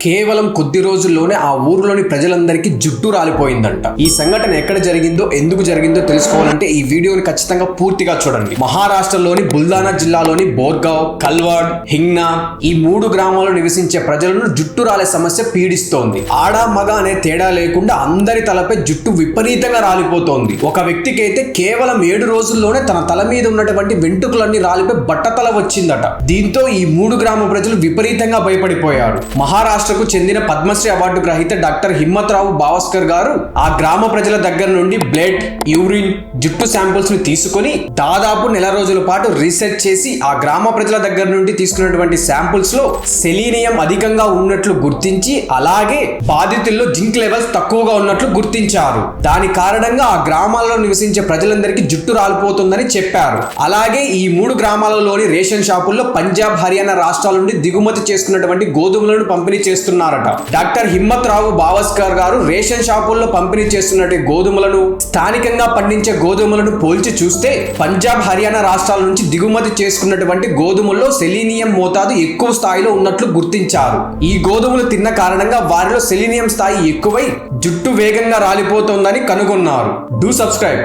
కేవలం కొద్ది రోజుల్లోనే ఆ ఊరిలోని ప్రజలందరికీ జుట్టు రాలిపోయిందంట. ఈ సంఘటన ఎక్కడ జరిగిందో, ఎందుకు జరిగిందో తెలుసుకోవాలంటే ఈ వీడియోని ఖచ్చితంగా పూర్తిగా చూడండి. మహారాష్ట్రలోని బుల్దానా జిల్లాలోని బోర్గావ్, కల్వాడ్, హింగ్నా ఈ 3 గ్రామాల్లో నివసించే ప్రజలను జుట్టు రాలే సమస్య పీడిస్తోంది. ఆడ మగ అనే తేడా లేకుండా అందరి తలపై జుట్టు విపరీతంగా రాలిపోతోంది. ఒక వ్యక్తికి అయితే కేవలం 7 రోజుల్లోనే తన తల మీద ఉన్నటువంటి వెంట్రుకలన్నీ రాలిపోయి బట్టతల వచ్చిందట. దీంతో ఈ 3 గ్రామ ప్రజలు విపరీతంగా భయపడిపోయారు. మహారాష్ట్రకు చెందిన పద్మశ్రీ అవార్డు గ్రహీత డాక్టర్ హిమ్మత్రావు భావస్కర్ గారు ఆ గ్రామ ప్రజల దగ్గర నుండి బ్లడ్, యూరిన్, జుట్టు శాంపుల్స్ ని తీసుకొని దాదాపు నెల రోజుల పాటు రీసెర్చ్ చేసి ఆ గ్రామ ప్రజల దగ్గర నుండి తీసుకున్నటువంటి శాంపుల్స్ లో సెలీనియం అధికంగా ఉన్నట్లు గుర్తించి, అలాగే బాధితుల్లో జింక్ లెవెల్స్ తక్కువగా ఉన్నట్లు గుర్తించారు. దాని కారణంగా ఆ గ్రామాల్లో నివసించే ప్రజలందరికీ జుట్టు రాలిపోతుందని చెప్పారు. అలాగే ఈ 3 గ్రామాలలోని రేషన్ షాపుల్లో పంజాబ్, హర్యానా రాష్ట్రాల నుండి దిగుమతి చేసుకున్నటువంటి గోధుమలను పంపిణీ చేస్తున్నారట. డాక్టర్ హిమ్మత్రావు భావస్కర్ గారు రేషన్ షాపుల్లో పంపిణీ చేస్తున్నటువంటి గోధుమలను స్థానికంగా పండించే గోధుమలను పోల్చి చూస్తే పంజాబ్, హర్యానా రాష్ట్రాల నుంచి దిగుమతి చేసుకున్నటువంటి గోధుమల్లో సెలీనియం మోతాదు ఎక్కువ స్థాయిలో ఉన్నట్లు గుర్తించారు. ఈ గోధుమలు తిన్న కారణంగా వారిలో సెలీనియం స్థాయి ఎక్కువై జుట్టు వేగంగా రాలిపోతోందని కనుగొన్నారు. Do subscribe.